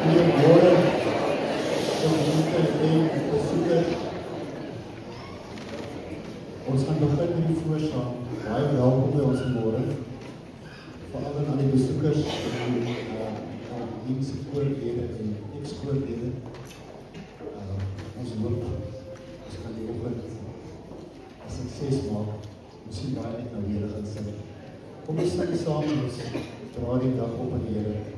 Goeiemôre, gemeente en besoekers. Ons gaan begin met die voorsang. Baie welkom by ons môre. Veral aan die besoekers en aan dienskoorlede en ekskoorlede. Ons hoop, ons kan die oggend 'n sukses maak. Ons sien baie uit na die Here gaan sing. Kom ons sing saam, ons dra die dag op aan die Here.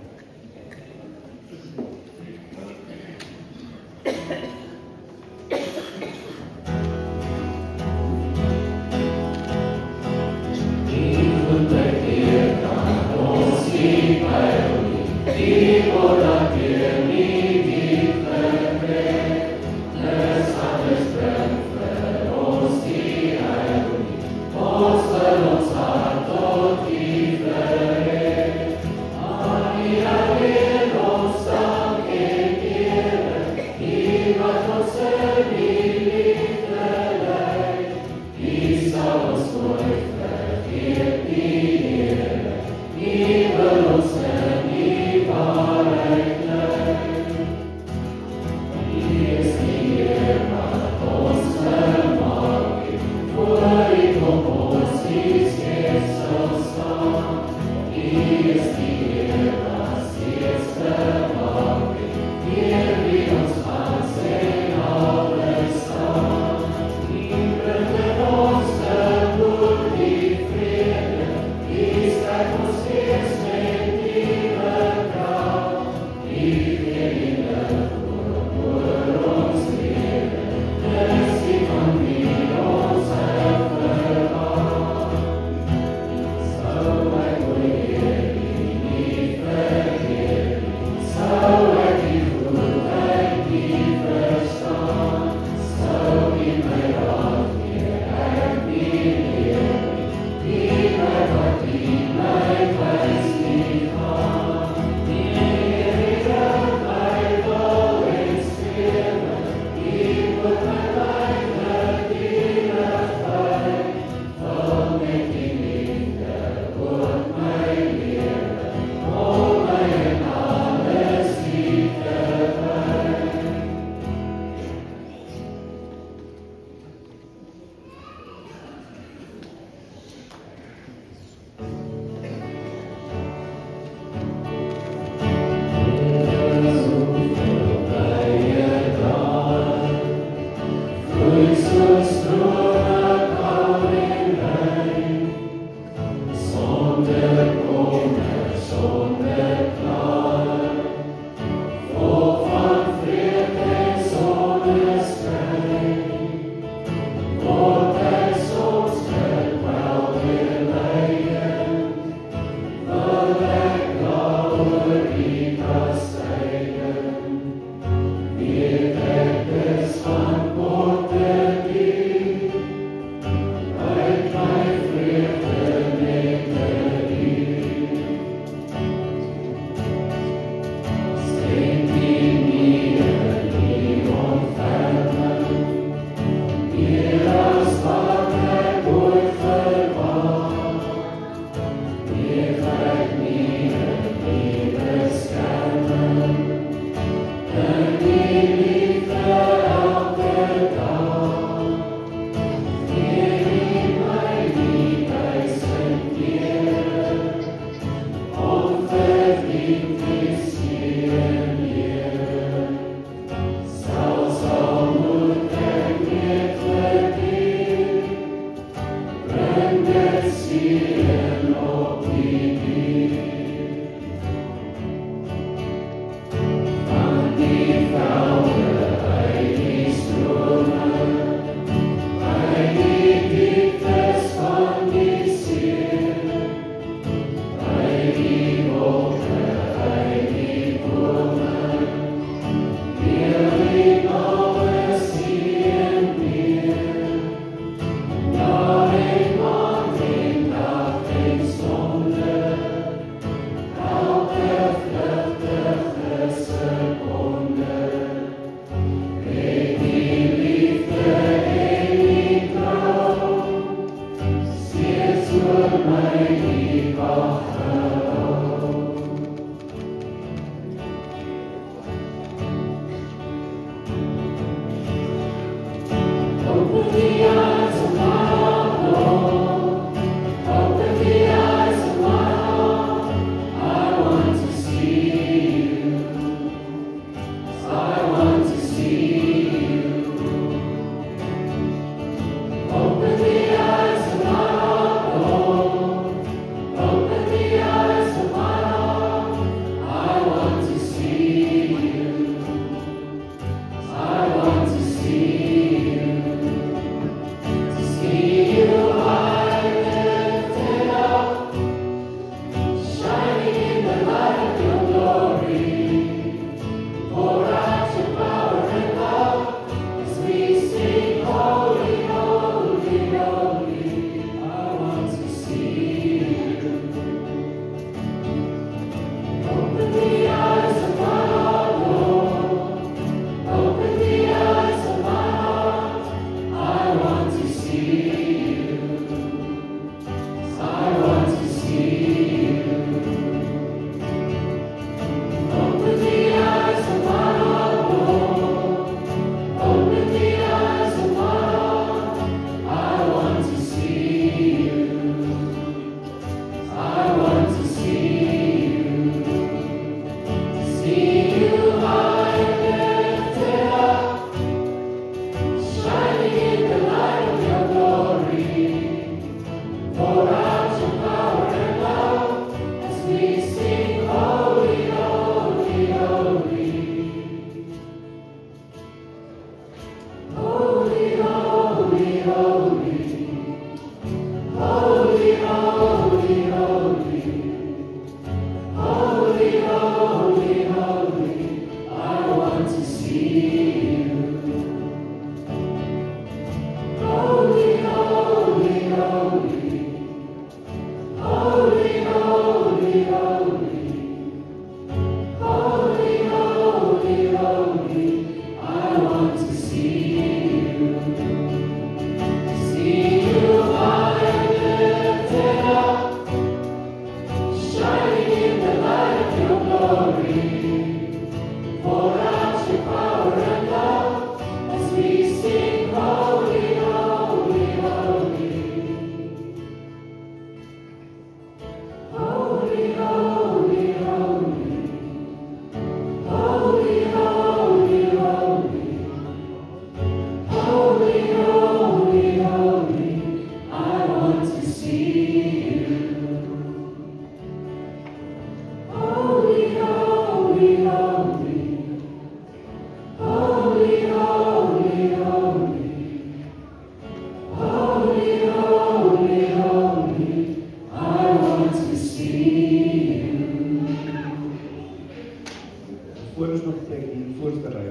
plek hier voor te ry.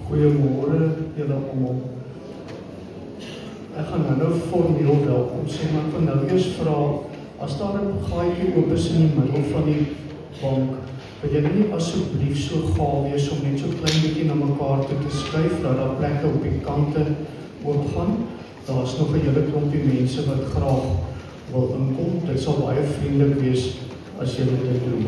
Goeiemôre julle almal. Ek gaan nou formeel welkom sê, maar ek wil nou eers vra, as daar 'n gaatjie oop is in die middel van die bank, wil julle nie asseblief so gaaf wees om net so klein bietjie na mekaar toe te skuif, dat daar plekke op die kante oopgaan. Daar's nog 'n hele klompie mense wat graag wil inkom. Dit sal baie vriendelik wees as julle dit doen.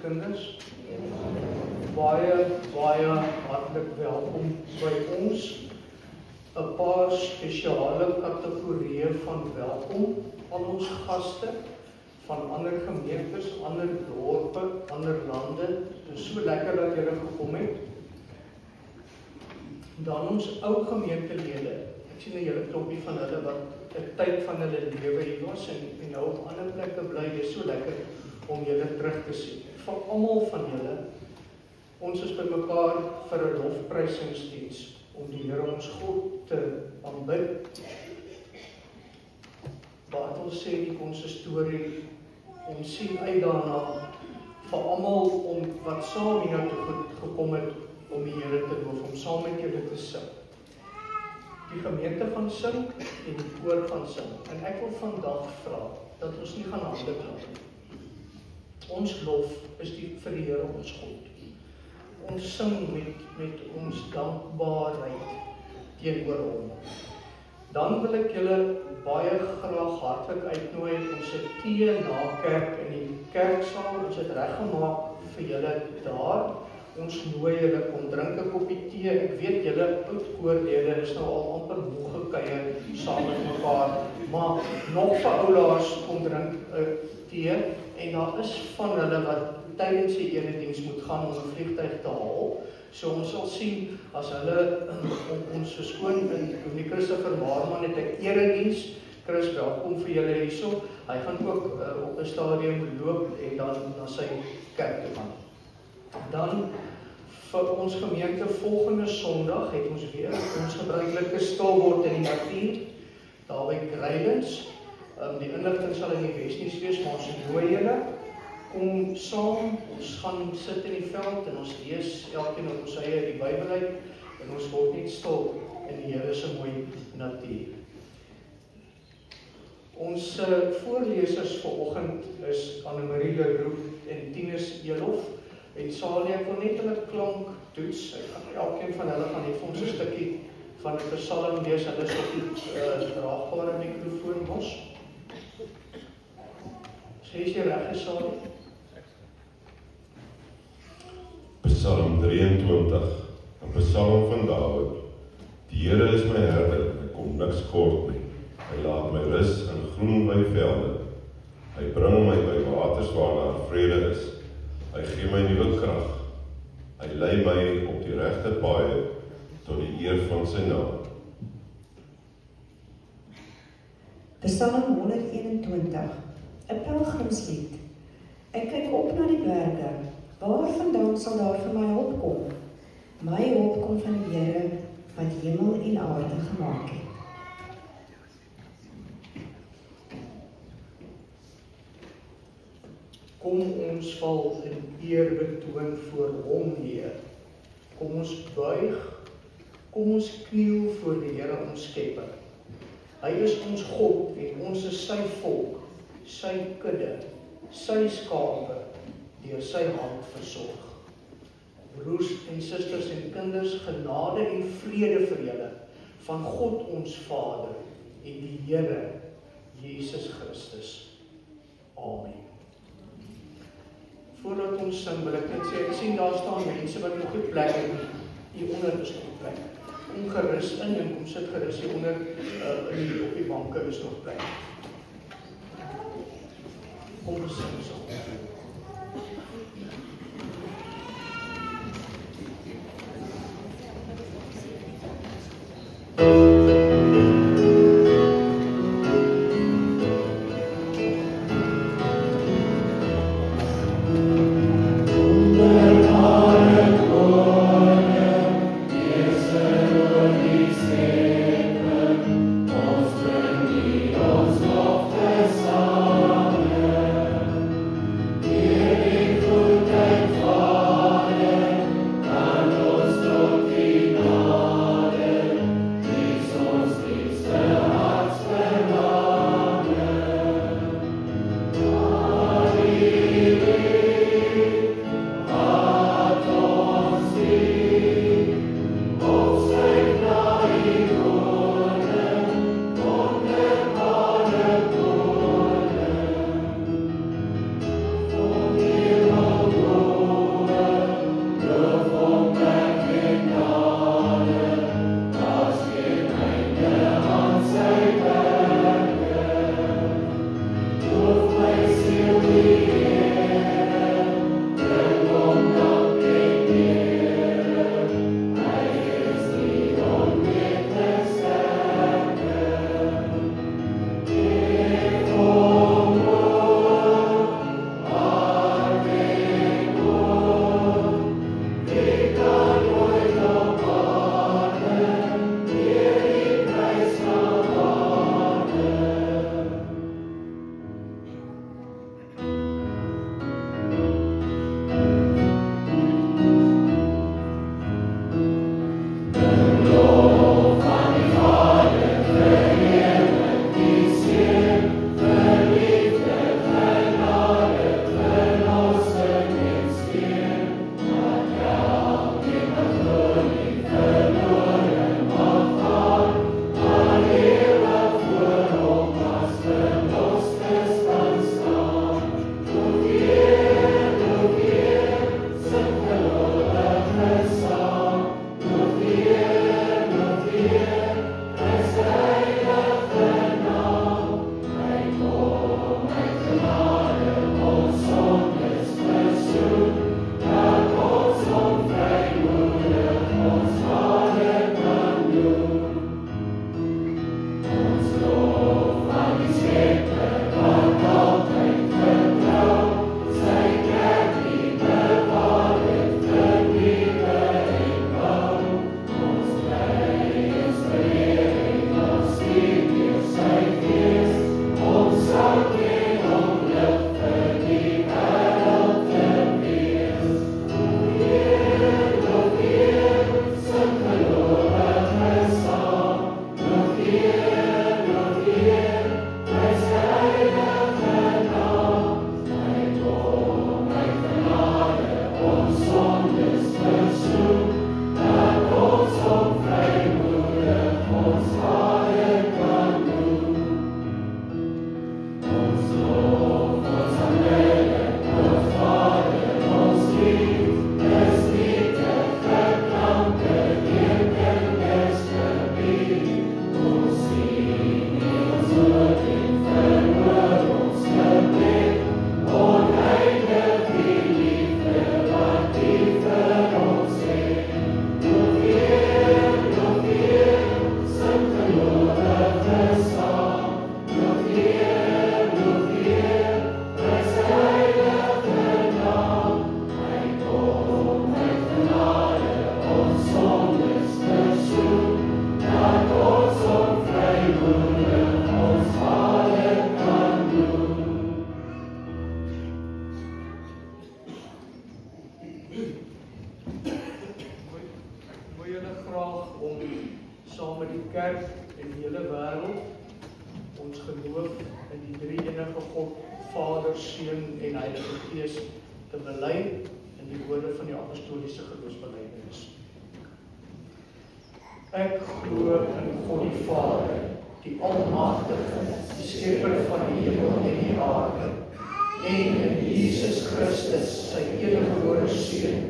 kinders. Baie hartlik welkom by ons. 'n Paar spesiale kategorieë van welkom aan ons gaste. van ander gemeentes, ander dorpe, ander lande. Dit is so lekker dat julle gekom het. Dan ons ou gemeentelede. Ek sien 'n hele klompie van hulle wat 'n tyd van hulle lewe hier was en nou op ander plekke bly. Dit is so lekker om julle terug te sien. Vir almal van julle, ons is bymekaar vir 'n lofprysingsdiens om die Here ons God te aanbid. Wat ons sê die konsistorie, ons sien uit daarna vir almal om wat saam hier toe gekom het om die Here te loof, om saam met julle te sing. Die gemeente gaan sing en die koor gaan sing. En ek wil vandag vra dat ons nie gaan hande klap nie. Ons lof is vir die Here ons God. Ons sing met ons dankbaarheid teenoor hom. Dan wil ek julle baie graag hartlik uitnooi. Ons het tee na kerk in die kerksaal. Ons het reggemaak vir julle daar. Ons nooi julle kom drink 'n koppie tee. Ek weet julle oud koorlede is nou al amper moeg gekuier saam met mekaar, maar nog vir oulaas kom drink tee en daar is van hulle wat tydens die erediens moet gaan om 'n vliegtuig te haal. So ons sal sien as hulle ons verskoon in die Christopher Waarman het 'n erediens. Chris, welkom vir julle hierso. Hy gaan ook op 'n stadium loop en dan na sy kerk toe gaan. Dan vir ons gemeente volgende Sondag het ons weer ons gebruikelike stil word in die natuur daar by Greylands. Die inligting sal in die Wesdiens wees, maar ons nooi julle. Kom saam, ons gaan sit in die veld en ons lees elkeen op ons eie die Bybel uit en ons word net stil in die Here se mooi natuur. Ons voorlesers vanoggend is Annemarie Leroux en Tinus Elof. En Salie, ek wil net hulle klank toets. Elkeen van hulle gaan net vir ons 'n stukkie van 'n psalm lees. Hulle is op die draagbare mikrofoon mos. Sê jy reg, Salie? Psalm 23, 'n psalm van Dawid. Die Here is my herder, ek kom niks kort nie. Hy laat my rus in groen weivelde. Hy bring my by waters waar daar vrede is. Hy gee my nuwe krag. Hy lei my op die regte paaie tot die eer van sy naam. Psalm 121, 'n pelgrimslied. Ek kyk op na die berge. Waarvandaan sal daar vir my hulp kom? My hulp kom van die Here wat hemel en aarde gemaak het. Kom ons val in eerbetoon voor hom, Heer. Kom ons buig, kom ons kniel voor die Here ons Skepper. Hy is ons God en ons is sy volk, sy kudde, sy skape, deur sy hand versorg. Broers en susters en kinders, genade en vrede vir julle van God ons Vader en die Here Jesus Christus. Amen. Voordat ons sing, wil ek net sê, ek sien daar staan mense wat nog nie plek het nie. Hieronder is nog plek. Kom gerus in en kom sit gerus hieronder op die banke is nog plek. Kom ons sing saam. Die God, Vader, Seun en Heilige Gees te bely in die woorde van die apostoliese geloofsbelijdenis. Ek glo in God die Vader, die Almagtige, die Skepper van die hemel en die aarde, en in Jesus Christus, sy eniggebore Seun,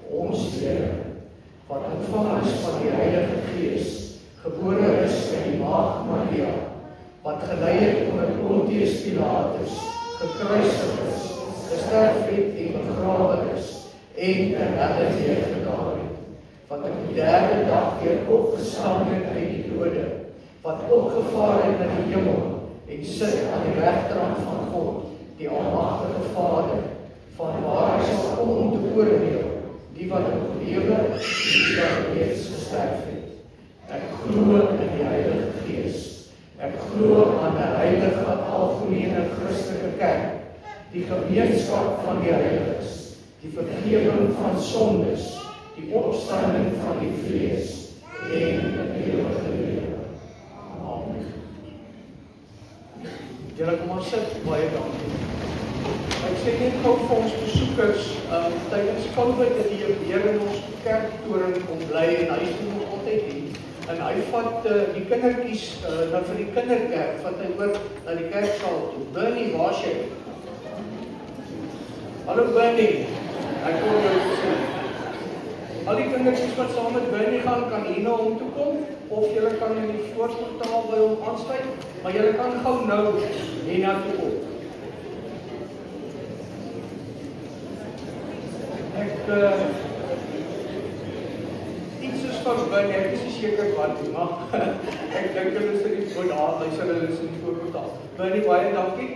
ons Here, wat ontvang is van die Heilige Gees, gebore is in die Maagd Maria, wat gelei het onder Pontius Pilatus, gekruisig is, gesterf het en begrawe is, en ter helle neergedaal het, wat op die derde dag weer opgestaan het uit die dode, wat opgevaar het na die hemel, en sit aan die regterhand van God, die Almagtige Vader, van waar hy sal kom om te oordeel, die wat nog lewe, die wat reeds gesterf het. Ek glo in die Heilige Gees. Ek glo aan die heilige, algemene Christelike kerk, die gemeenskap van die heiliges, die vergifnis van sondes, die opstanding van die vlees en die ewige lewe. Amen. Julle kom maar sit, baie dankie. Ek sê net gou vir ons besoekers, tydens COVID het die Heer in ons kerktoring kom bly en hy is nog altyd hier. En hy vat die kindertjies dan vir die kinderkerk, vat hy oor na die kerksaal toe. Bernie, waar is jy? Hallo Bernie, ek hoor jou sê. Al die kindertjies wat saam met Bernie gaan, kan hier na hom toe kom, of julle kan in die voorsportaal by hom aansluit, maar julle kan gou nou hier na toe kom. Iets is van Bernie, ek is nie seker wat, maar ek dink hulle is in die voorportaal, hy sal hulle is in die voorportaal. Bernie, baie dankie.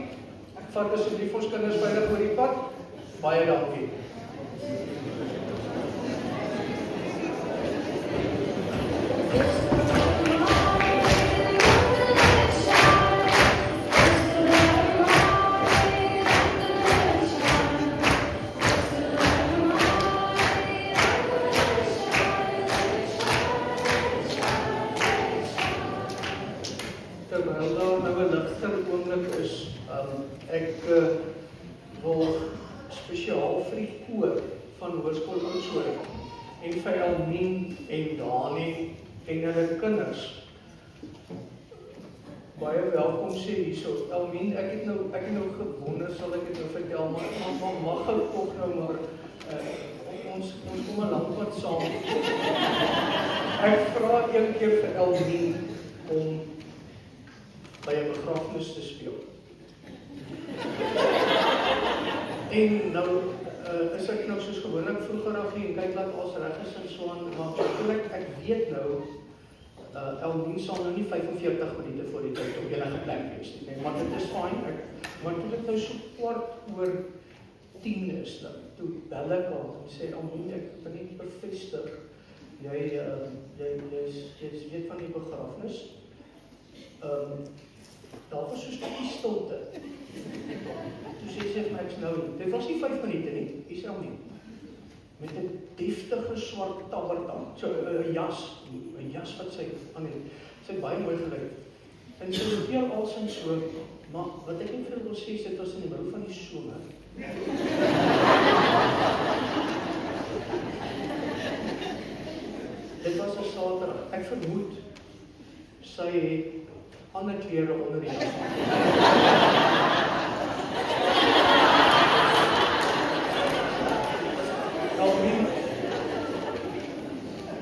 Vat asseblief ons kinders veilig oor die pad. Baie dankie. Terwyl daar nou 'n ligter oomblik is, ek wil spesiaal vir die koor van Hoërskool Oudtshoorn en vir Elmien en Dani en hulle kinders baie welkom sê hierso. Elmien, ek het nou gewonder, sal ek dit nou vertel, maar mag gou tog nou maar ons kom 'n lang pad saam. Ek vra een keer vir Elmien om by 'n begrafnis te speel. En nou is ek nou soos gewoonlik vroeger af hier en kyk laat alles reg is en so aan, maar ek weet nou, Elmien sal nou nie 45 minute voor die tyd op julle geplek wees nie, maar dit is fyn, maar toe dit nou so kwart oor 10 is, toe bel ek al en sê, Elmien, ek wil net bevestig, jy weet van die begrafnis, daar was soos die stilte. Toe sê sy vir my, ek nou nie. Dit was nie 5 minute nie, Israel nie. Met 'n deftige swart tabbertak, so 'n jas wat sy aan het. Sy het baie mooi gelyk. En sy speel alsin so, maar wat ek net vir wil sê, dit was in die middel van die somer. Dit was 'n Saterdag. Ek vermoed sy het ander klere onder die jas. Elmien,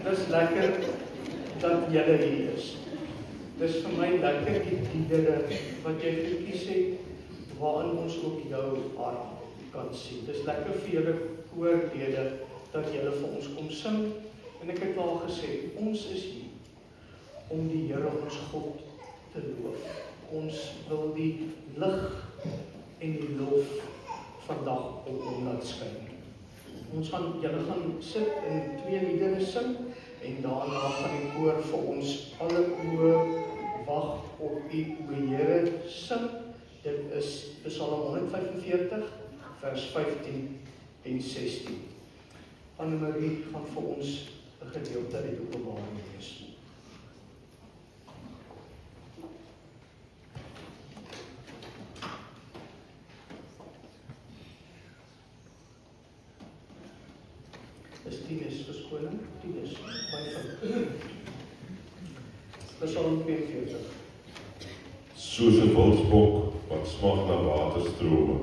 dis lekker dat julle hier is. Dis vir my lekker die liedere wat jy gekies het, waarin ons ook jou hart kan sien. Dis lekker vir julle koorlede dat julle vir ons kom sing. En ek het al gesê, ons is hier om die Here ons God te loof. Ons wil die lig en die lof vandag op hom laat skyn. Julle gaan sit en 2 liedere sing en daarna gaan die koor vir ons alle oë wag op U, o Here, sing. Dit is Psalm 145 vers 15 en 16. Annemarie gaan vir ons 'n gedeelte uit Openbaring lees. Tinus verskoning, Tinus, baie van. Psalm 42. Soos 'n wildsbok wat smag na waterstrome,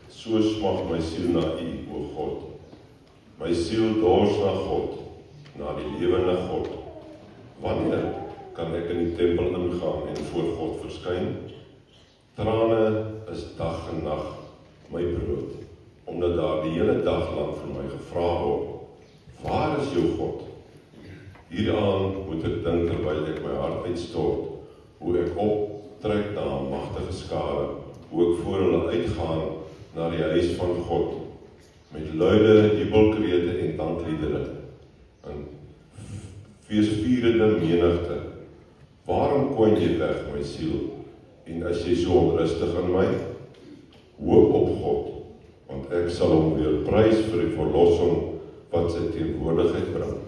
so smag my siel na U, o God. My siel dors na God, na die lewende God. Wanneer kan ek in die tempel ingaan en voor God verskyn? Trane is dag en nag my brood, omdat daar die hele dag lang vir my gevra word, waar is jou God? Hieraan moet ek dink terwyl ek my hart uitstort, hoe ek optrek na 'n magtige skare, hoe ek voor hulle uitgaan na die huis van God, met luide jubelkrete en dankliedere, en feesvierende menigte. Waarom kwyn jy weg, my siel, en is jy so onrustig in my? Hoop op God, want ek sal hom weer prys vir die verlossing wat sy teenwoordigheid bring.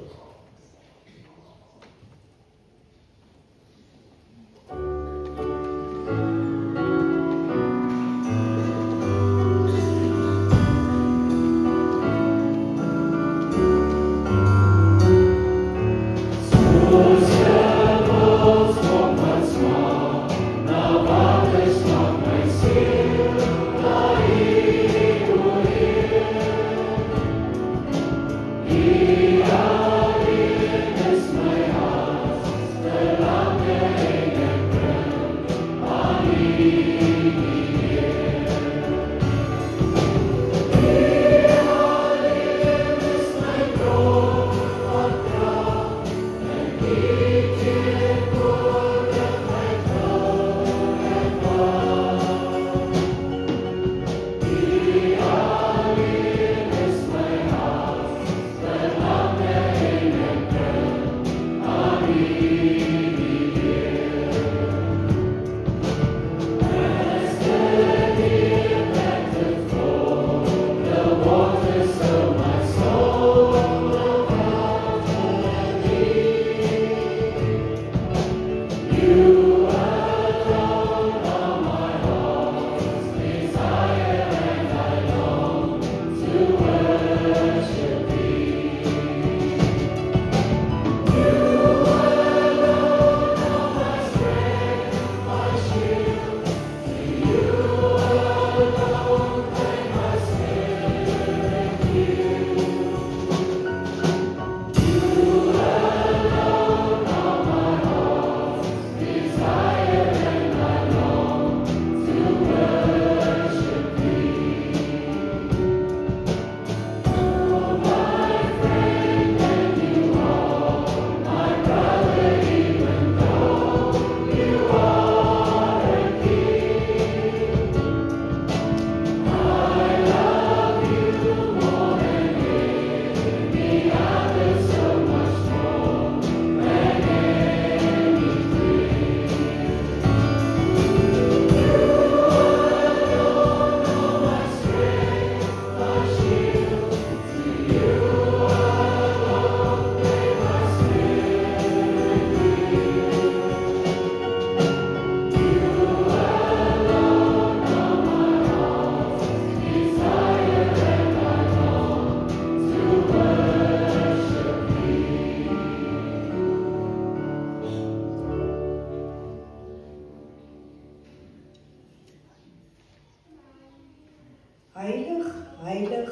Heilig, heilig,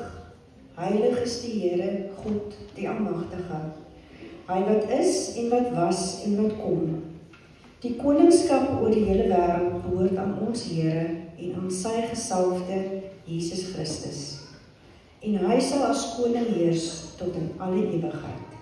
heilig is die Here, God, die Almagtige. Hy wat is en wat was en wat kom. Die koningskap oor die hele wêreld behoort aan ons Here en aan sy gesalfde Jesus Christus. En hy sal as koning heers tot in alle ewigheid.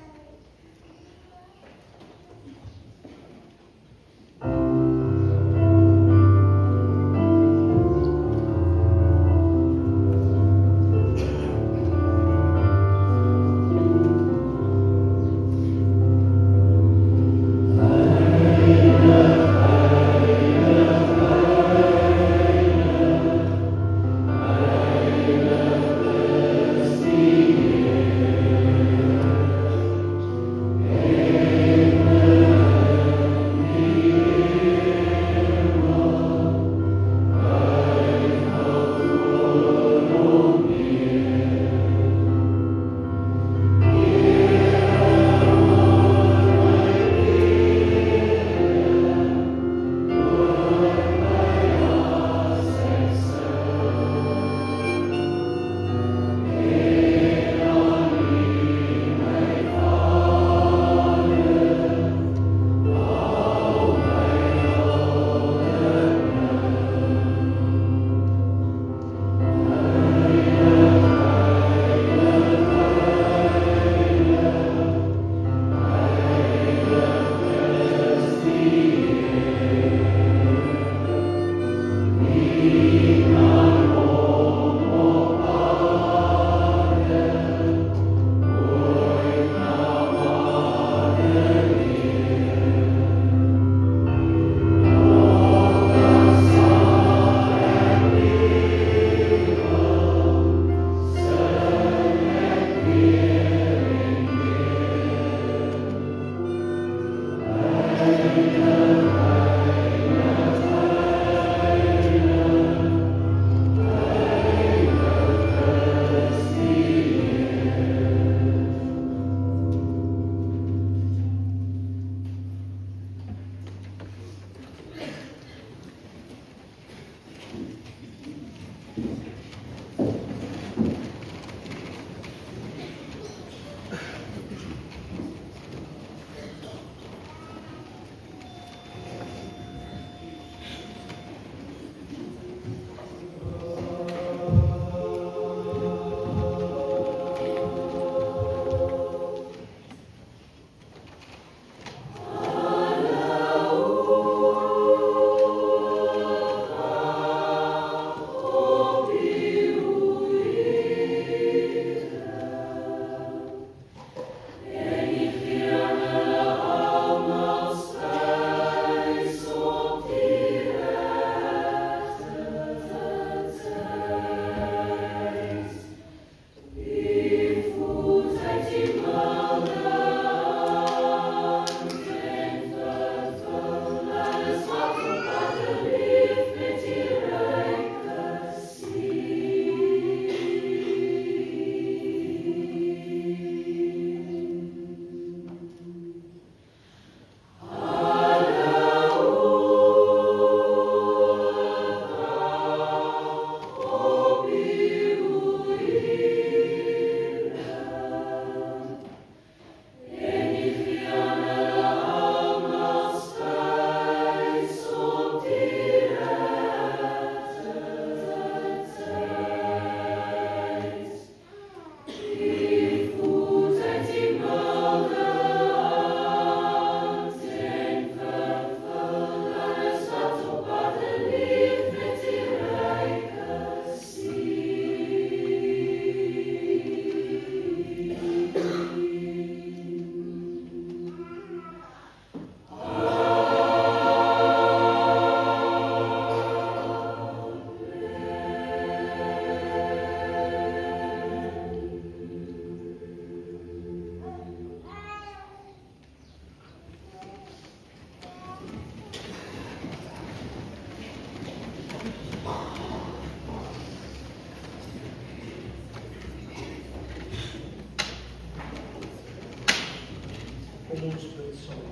Kom ons bid saam.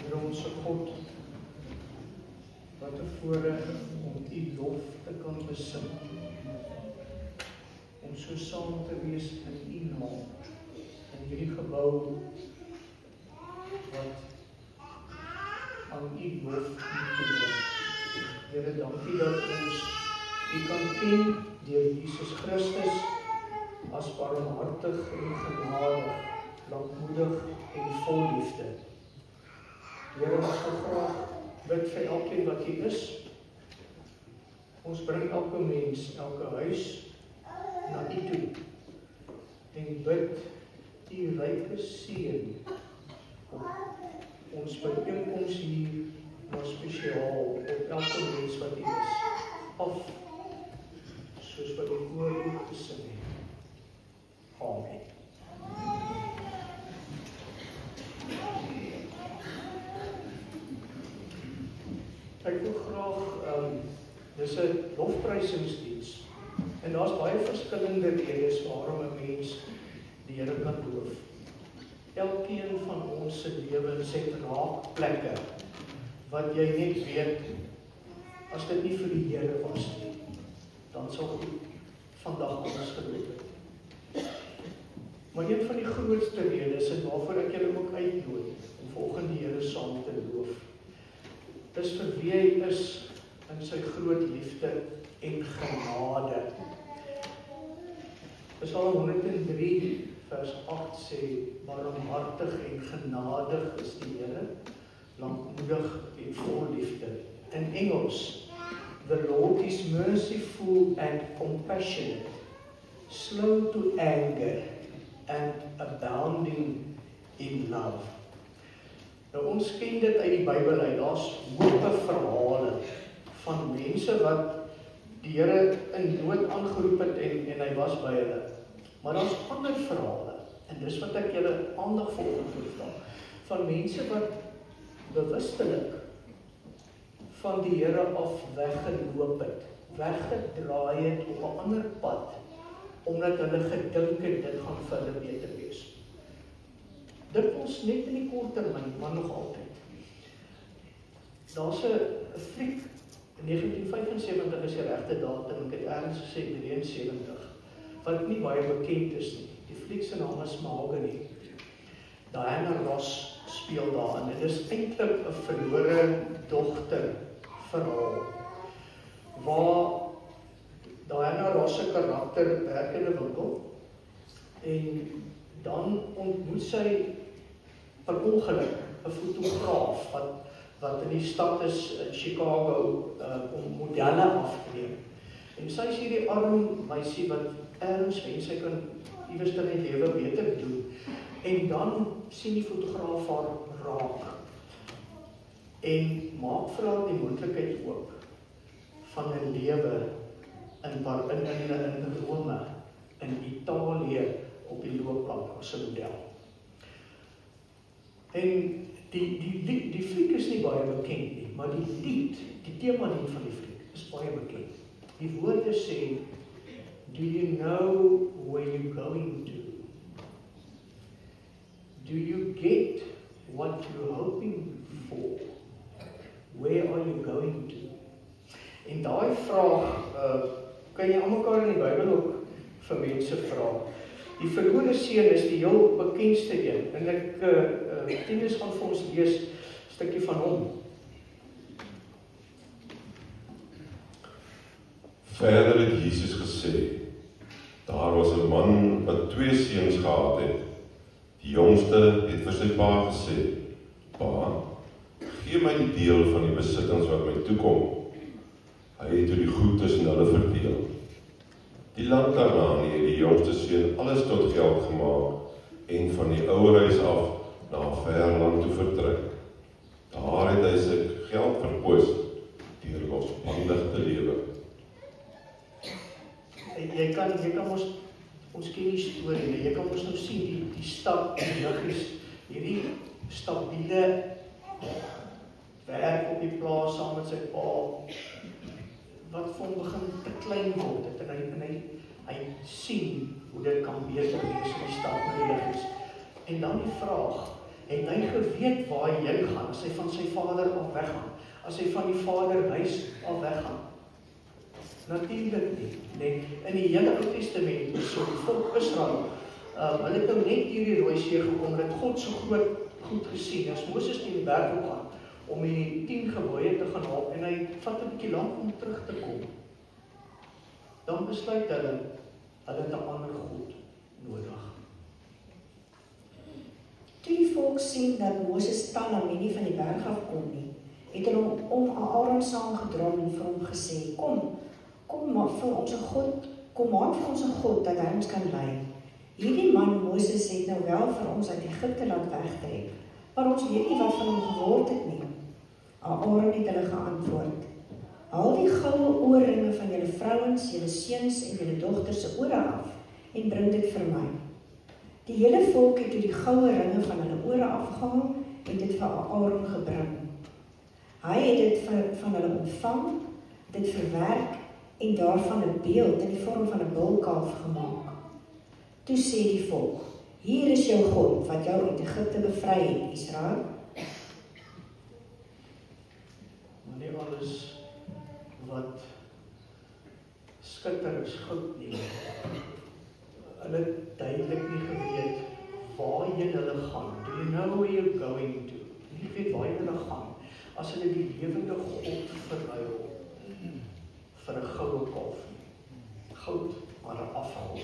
Here onse God, wat 'n voorreg om U lof te kan besing, om so saam te wees in U naam, in hierdie gebou wat aan U lof toebring. Here, dankie dat ons U kan ken deur Jesus Christus as barmhartig en genadig, lankmoedig en vol liefde. Here, ons wil graag bid vir elkeen wat hier is. Ons bring elke mens, elke huis na U toe en bid U ryke seën op ons byeenkoms hier, maar spesiaal op elke mens wat hier is, af soos wat die woord ook gesing het. Amen. Ek wil graag, dis 'n lofprysingsdiens, en daar's baie verskillende redes waarom 'n mens die Here kan loof. Elkeen van ons se lewens het raakplekke wat jy net weet, as dit nie vir die Here was nie, dan sal goed vandag ons geloop het. Maar een van die grootste redes, en waarvoor ek julle ook uitnooi om volgende die Here saam te loof, is vir wie hy is in sy groot liefde en genade. Psalm 103 vers 8 sê, barmhartig en genadig is die Here, lankmoedig en vol liefde. In Engels, the Lord is merciful and compassionate, slow to anger and abounding in love. Nou ons ken dit uit die Bybel uit, daar's hope verhale van mense wat die Here in nood aangeroep het en hy was by hulle. Maar daar's ander verhale, en dis wat ek julle aandag volgende vra, van mense wat bewustelik van die Here af weggeloop het, weggedraai het op 'n ander pad, omdat hulle gedink het dit gaan vir hulle beter wees. Dit ons net in die kort termyn, maar nog altyd. Daar's 'n fliek, in 1975 is die regte datum, ek het ergens gesê 73, wat nie baie bekend is nie. Die fliek se naam is Mahogany. Diana Ross speel daarin. Dit is eintlik 'n verlore dogter verhaal, waar Diana Ross se karakter werk in 'n winkel, en dan ontmoet sy per ongeluk 'n fotograaf wat in die stad is in Chicago om modelle af te neem. En sy is hierdie arm meisie wat ergens wens sy kan iewers in die lewe beter doen. En dan sien die fotograaf haar raak en maak vir haar die moontlikheid oop van 'n lewe in Rome, in Italië op die loopbaan as 'n model. En die fliek is nie baie bekend nie, maar die temalied van die fliek is baie bekend. Die woorde sê, do you know where you're going to? Do you get what you're hoping for? Where are you going to? En daai vraag kan jy almekaar in die Bybel ook vir mense vra. Die verlore seun is die heel bekendste een, en ek tieners gaan vir ons lees 'n stukkie van hom. Verder het Jesus gesê, daar was 'n man wat 2 seuns gehad het. Die jongste het vir sy pa gesê, pa, gee my die deel van die besittings wat my toekom. Hy het toe die goed tussen hulle verdeel. Die land daarna het die jongste seun alles tot geld gemaak en van die ouer huis af na 'n ver land toe vertrek. Daar het hy sy geld verpoos deur losbandig te lewe. Jy kan ons ken die storie, jy kan ons nou sien die stad, die liggies, hierdie stabiele werk op die plaas saam met sy pa, wat vir hom begin te klein word het, en hy sien hoe dit kan beter wees in die stad met die liggies. En dan die vraag, het hy geweet waar hy heen gaan, as hy van sy vader af weggaan, as hy van die vader huis af weggaan? Natuurlijk nie. Nee, in die hele Ou Testament, so die volk Israel, hulle het nou net hierdie Rooi See gekom, en het God so goed gesien, as Moses die berg op gaan, om die 10 gebooie te gaan haal, en hy vat 'n bietjie lank om terug te kom. Dan besluit hulle het 'n ander God nodig. Toe die volk sien dat Moses Talam nie van die berg af kom nie, het hulle om Aaron saamgedrom en vir hom gesê, kom maak vir ons 'n God dat hy ons kan lei. Hierdie man Moses het nou wel vir ons uit Egipte laat wegtrek, maar ons weet nie wat van hom geword het nie. Aaron het hulle geantwoord, haal die goue oorringe van julle vrouens, julle seuns en julle dogters se ore af en bring dit vir my. Die hele volk het toe die goue ringe van hulle ore afgehaal en dit vir Aaron gebring. Hy het dit van hulle ontvang, dit verwerk en daarvan 'n beeld in die vorm van 'n bulkalf gemaak. Toe sê die volk, hier is jou God wat jou uit Egipte bevry het, Israel. Maar nie alles wat skitter is goud nie. Hulle het duidelik nie geweet waarheen hulle gaan. Do you know where you're going to? Nie weet waarheen hulle gaan, as hulle die lewende God verruil vir 'n goue kalf. Goud, maar 'n afgod.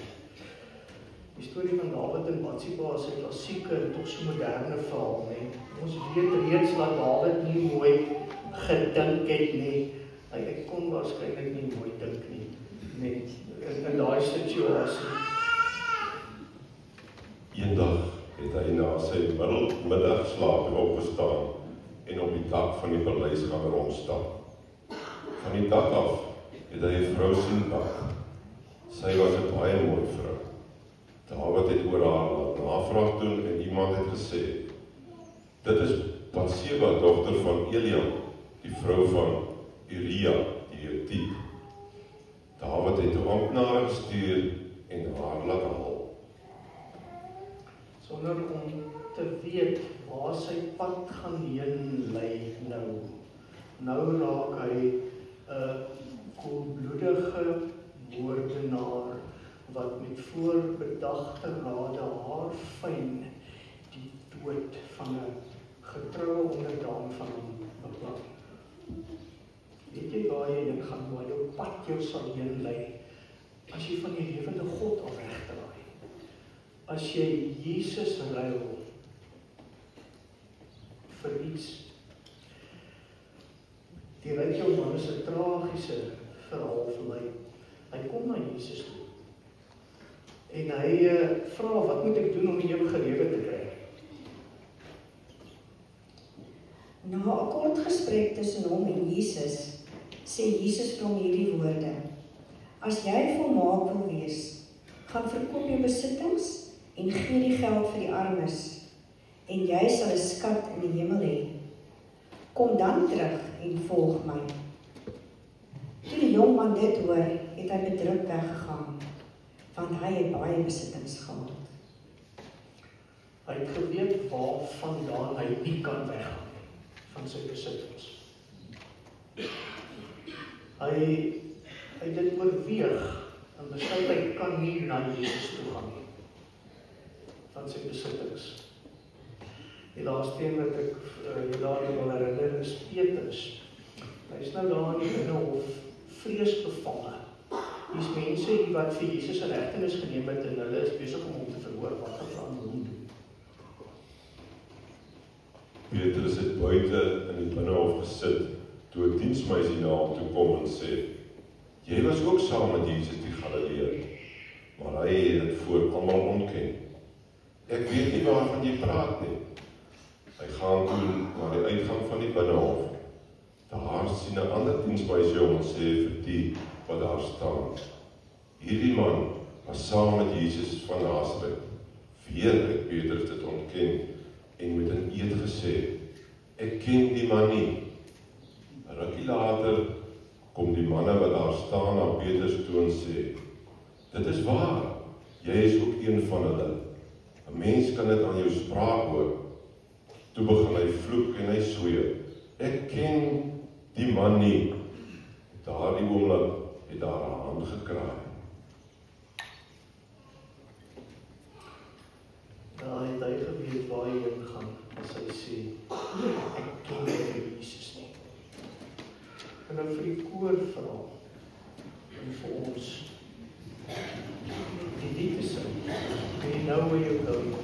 Die storie van Dawid en Batsheba is 'n klassieke en tog so moderne verhaal, nee. Ons weet reeds dat Dawid nie mooi gedink het nie. Hy kon waarskynlik nie mooi dink nie, net in daai situasie. Eendag het hy na sy middagslaap opgestaan en op die dak van die paleis gaan rondstap. Van die dak af het hy 'n vrou sien wag. Sy was 'n baie mooi vrou. Dawid het oor haar laat navraag doen en iemand het gesê, dit is Batsheba, dogter van Eliam, die vrou van Uria, die Hetiet. Dawid het toe amptenare gestuur en haar laat haal. Sonder om te weet waar sy pad gaan heen lei nou, Nou raak hy 'n koelbloedige moordenaar wat met voorbedagte rade haarfyn die dood van 'n getroue onderdaan van hom beplan. Weet jy waar jy heen gaan, waar jou pad jou sal heen lei, as jy van die lewende God af regdraai? As jy Jesus ruil vir iets. Die ryke man is 'n tragiese verhaal vir my. Hy kom na Jesus toe. En hy vra, wat moet ek doen om die ewige lewe te kry? Na 'n kort gesprek tussen hom en Jesus, sê Jesus vir hom hierdie woorde: As jy volmaak wil wees, gaan verkoop jou besittings en gee die geld vir die armes, en jy sal 'n skat in die hemel hê. Kom dan terug en volg my. Toe die jong man dit hoor, het hy bedruk weggegaan, want hy het baie besittings gehad. Hy het geweet waarvandaan hy nie kan weggaan nie, van sy besittings. Hy het dit oorweeg en besluit hy kan nie na Jesus toe gaan nie, van sy besittings. Die laaste een wat ek julle wil herinner is Petrus. Hy is nou daar in die binnenhof, vreesbevange. Dis mense hier wat vir Jesus 'n hegtenis geneem het en hulle is besig om hom te verhoor. Wat gaan hulle doen? Petrus het buite in die binnenhof gesit, toe 'n diensmeisie na hom toe kom en sê, jy was ook saam met Jesus die Galileër, maar hy het dit voor almal ontken. Ek weet nie waarvan jy praat nie. Hy gaan toe na die uitgang van die binnenhof. Daar sien 'n ander diensmeisie hom en sê vir die wat daar staan, hierdie man was saam met Jesus van Nasaret. Weer het Petrus dit ontken en met 'n eed gesê, ek ken die man nie. 'n Rukkie later kom die manne wat daar staan na Petrus toe en sê, dit is waar, jy is ook een van hulle. 'n Mens kan dit aan jou spraak hoor. Toe begin hy vloek en hy sweer, ek ken die man nie. Daardie oomblik het daar 'n hand gekraai. Daar het hy geweet waar hy heen gaan, as hy sê, ek ken nie Jesus nie. En dan vir die koor verhaal, en vir ons, die lied is can you know where you're going?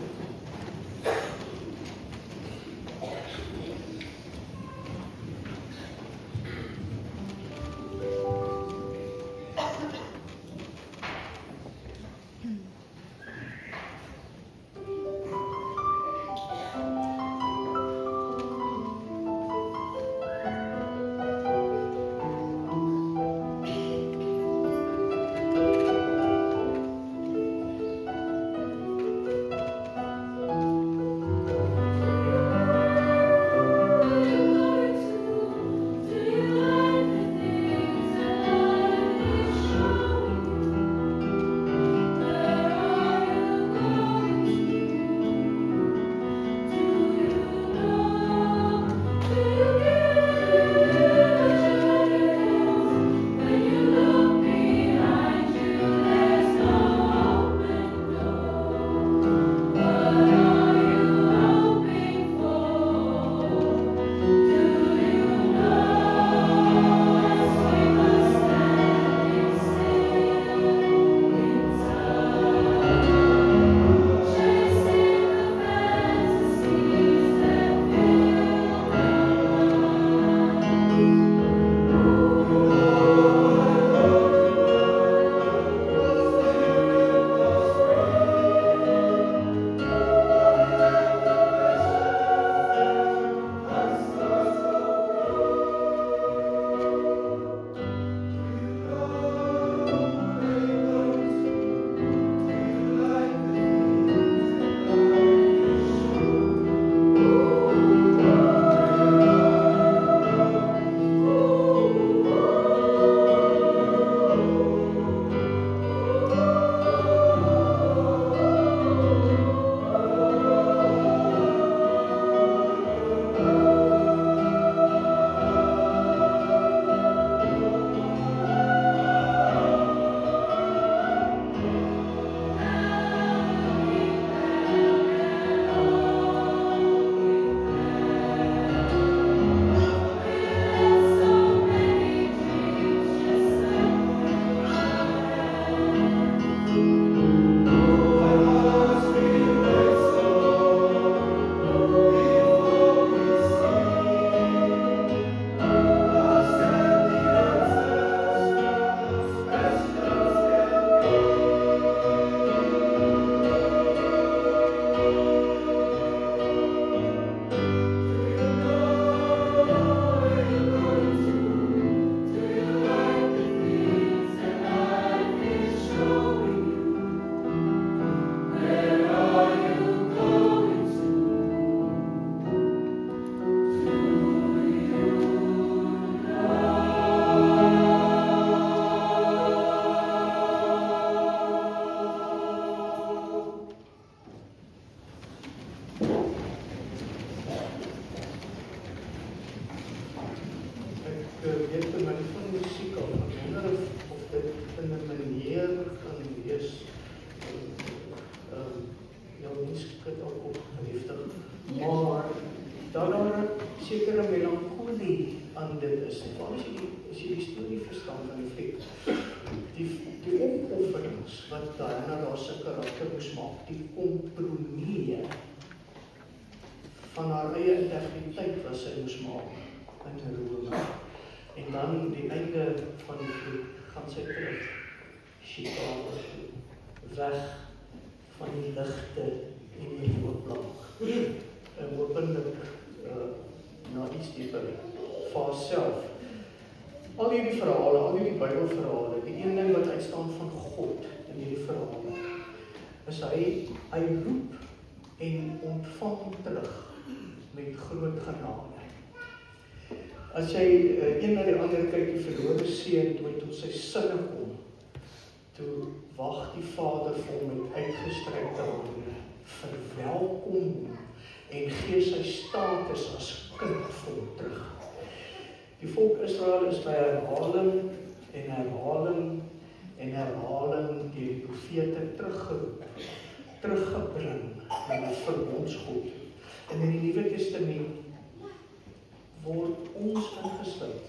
weet te min van musiek af. Ek wonder of dit in 'n manier kan wees. Ja, mens het ook heftig. Maar daar 'n sekere melancholie aan dit is. As jy die storie verstaan van die fliek, die opofferings wat Diana daar se karakter moes maak, die kompromieë van haar eie integriteit wat sy moes maak in Rome. En dan die einde van die fliek gaan sy terug Chicago toe, weg van die ligte en die rookblank. Openlik na iets dieper vir haarself. Al hierdie verhale, al hierdie Bybelverhale, die een ding wat uitstaan van God in hierdie verhale, is hy roep en ontvang terug met groot genade. As jy een na die ander kyk, die verlore seun, toe hy tot sy sinne kom, toe wag die Vader vir hom met uitgestrekte hande, verwelkom hom en gee sy status as kind vir hom terug. Die volk Israel is by herhaling en herhaling en herhaling deur die profete teruggebring na die verbondsgod. En in die Nuwe Testament word ons ingesluit.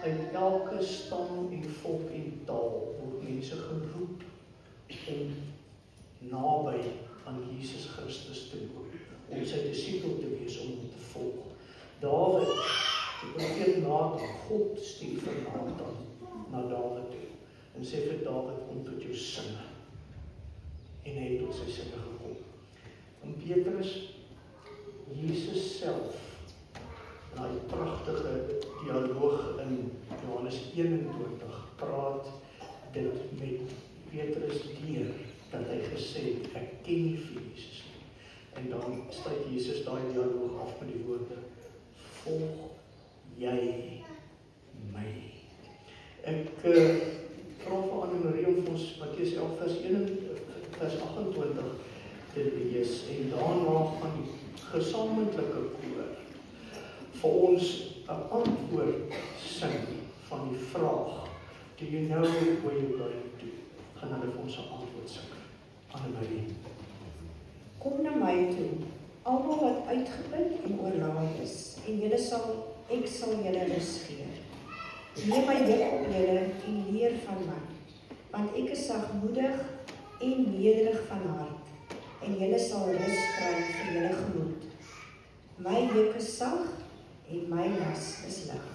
Uit elke stam en volk en taal word mense geroep om naby aan Jesus Christus te loop, om sy disipel te wees, om hom te volg. Dawid, die profeet Nathan, God stuur vir Nathan na Dawid toe en sê vir Dawid, kom tot jou sinne. En hy het tot sy sinne gekom. En Petrus, Jesus self, na die pragtige dialoog in Johannes 21, praat dit met Petrus deur, dat hy gesê het, ek ken nie vir Jesus nie. En dan sluit Jesus daai dialoog af met die woorde, volg jy my. Ek vra vir Anne-Marie om ons Matteus 11 vers 28 te lees en daarna gaan die gesamentlike koor vir ons 'n antwoord sing van die vraag, do you know where you're going to? Gaan hulle vir ons 'n antwoord sing. Anne-Marie. Kom na my toe, almal wat uitgeput en oorlaai is, en ek sal julle rus gee. Neem my juk op julle en leer van my, want ek is sagmoedig en nederig van hart, en julle sal rus kry vir julle gemoed. My juk is sag en my las is lig.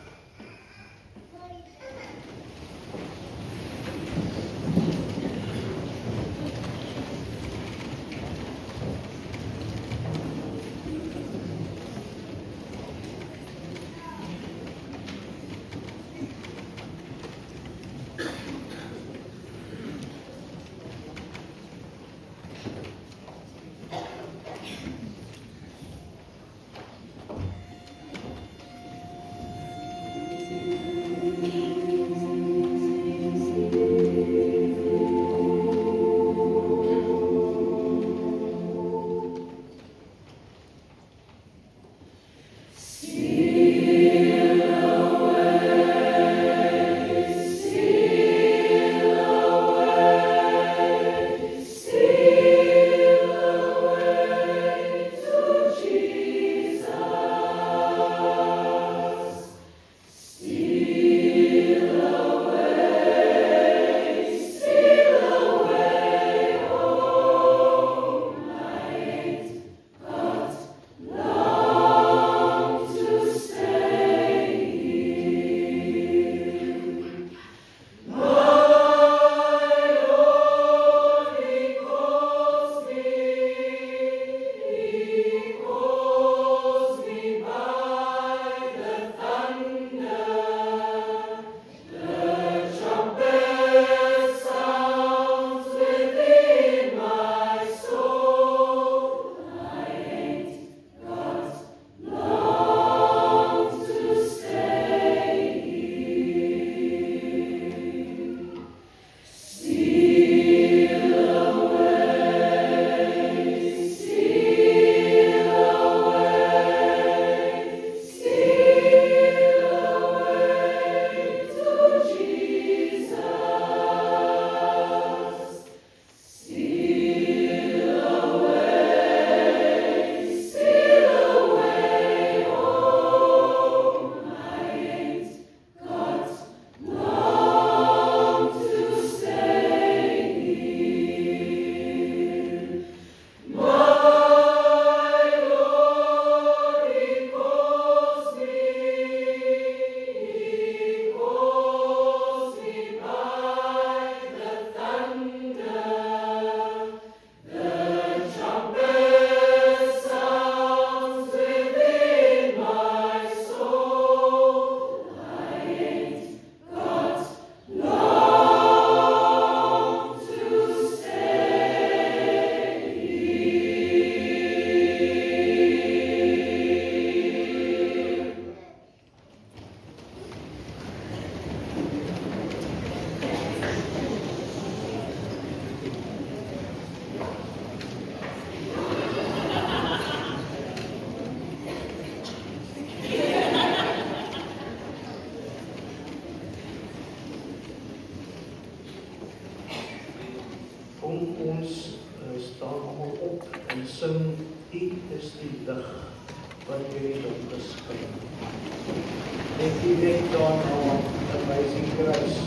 net direk daarna verwys die kruis.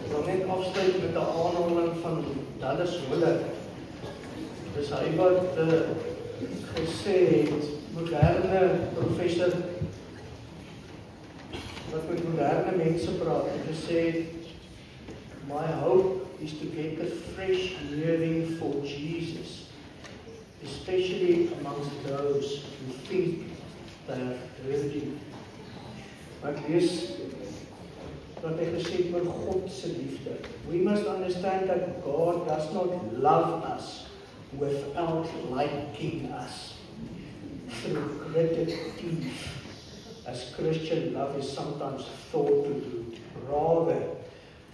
wil net afsluit met 'n aanhaling van Dallas Willard. Dis hy wat gesê het moderne ander professor wat met moderne mense praat en gesê, my hope is to get a fresh yearning for Jesus, especially amongst those who think they have heard him. Ek lees wat hy gesê het oor God se liefde. We must understand that God does not love us without liking us through gratitude, as Christian love is sometimes thought to do. Rather,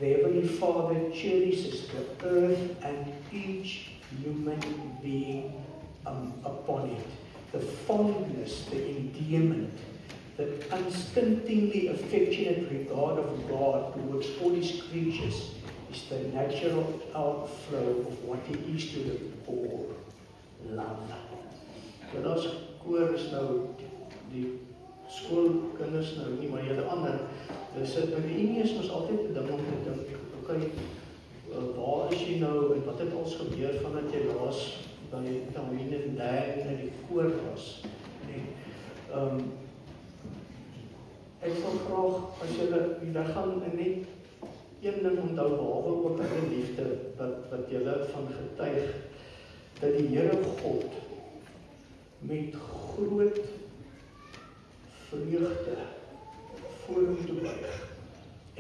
the Heavenly Father cherishes the earth and each human being upon it. The fondness, the endearment, the unstintingly affectionate regard of God towards all His creatures is the natural outflow of what He is to the poor, love. Ja, daar's koor is nou die skoolkinders nou nie, maar julle ander, dis by die Unie is ons altyd 'n ding om te dink, okay, waar is jy nou en wat het ons gebeur vandat jy laas by Tamien en Dan in die koor was? En ek wil graag as julle daar gaan net een ding onthou, behalwe ook in die liefde wat julle van getuig, dat die Here God met groot vreugde vorentoe buig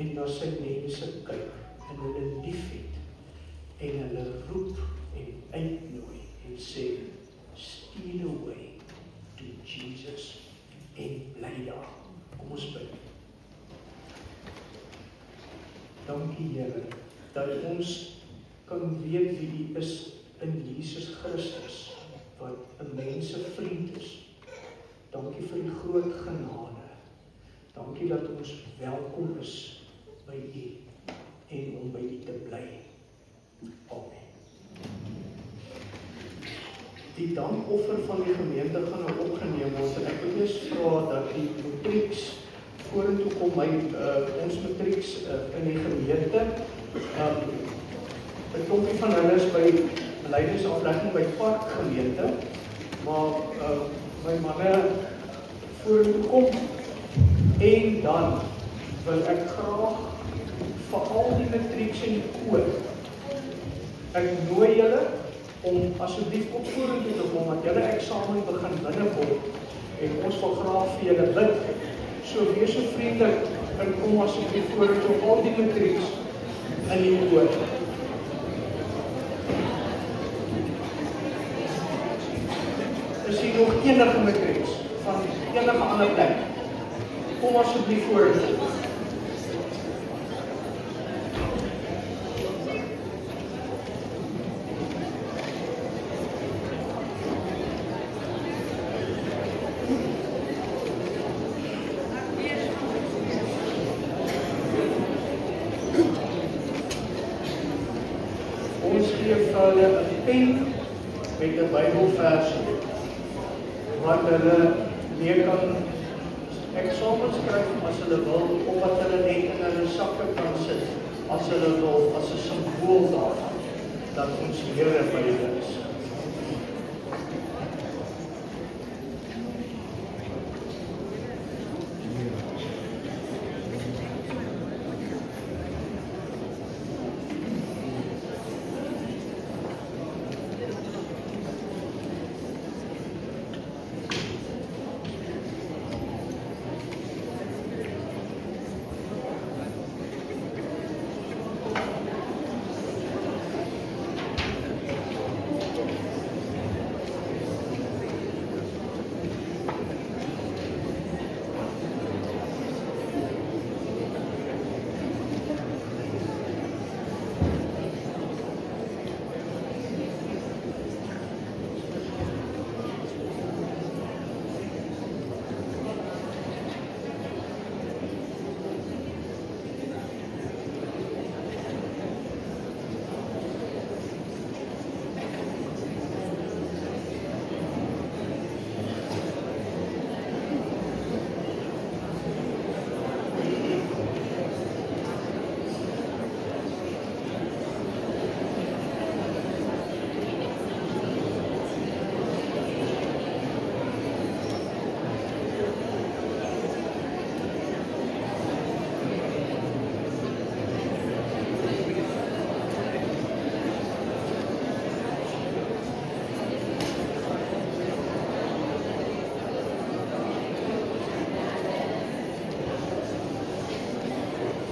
en na sy mense kyk en hulle liefhet en hulle roep en uitnooi en sê, steal away to Jesus en bly daar. Kom ons bid. Dankie Here, dat ons kan weet wie U is in Jesus Christus, wat 'n mense vriend is. Dankie vir die groot genade. Dankie dat ons welkom is by U en om by U te bly. Amen. Die dankoffer van die gemeente gaan nou opgeneem word en ek wil eers vra dat die matrieks vorentoe kom, ons matrieks in die gemeente. 'n Klompie van hulle is by leidingsaflegging by Park gemeente, maar my manne vorentoe kom en dan wil ek graag vir al die matrieks en die koor, ek nooi julle om asseblief op vorentoe te kom, want julle eksamen begin binnekort en ons wil graag vir julle bid. So wees so vriendelik en kom asseblief vorentoe om al die matrieks in die koor. Is hier nog enige matrieks van enige ander plek? Kom asseblief vorentoe. Met 'n Bybelversie wat hulle mee kan eksamen skryf as hulle wil, of wat hulle net in hulle sakke kan sit as hulle wil, as 'n simbool daarvan dat ons Here by hulle is.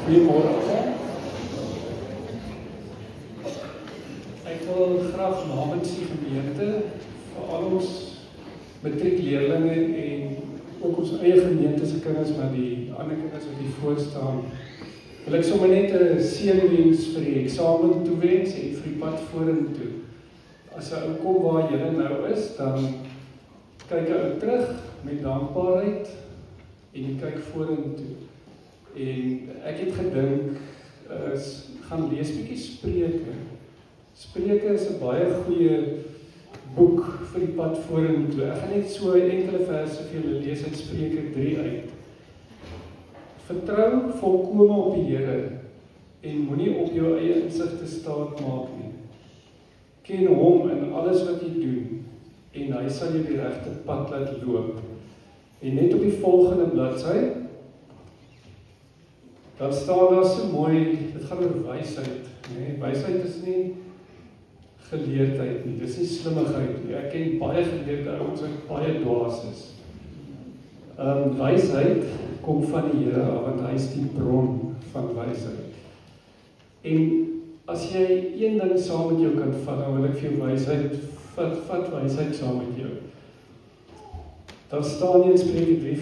Goeiemôre almal. Ek wil graag namens die gemeente vir al ons matriekleerlinge en ook ons eie gemeente se kinders, maar die ander kinders wat hier voor staan, wil ek sommer net 'n seënwens vir die eksamen toewens en vir die pad vorentoe. As 'n ou kom waar julle nou is, dan kyk 'n ou terug met dankbaarheid en jy kyk vorentoe. En ek het gedink, gaan lees bietjie Spreuke. Spreuke is 'n baie goeie boek vir die pad vorentoe. Ek gaan net so enkele verse vir julle lees uit Spreuke 3 uit. Vertrou volkome op die Here en moenie op jou eie insigte staat maak nie. Ken hom in alles wat jy doen en hy sal jou die regte pad laat loop. En net op die volgende bladsy, dan staan daar so mooi, dit gaan oor wysheid. Nee, wysheid is nie geleerdheid nie, dis nie slimmigheid nie. Ek ken baie geleerde ouens wat baie dwaas is. Wysheid kom van die Here af, want hy is die bron van wysheid. En as jy een ding saam met jou kan vat, dan wil ek vir jou wysheid, vat wysheid saam met jou. Dan staan in Spreuke 3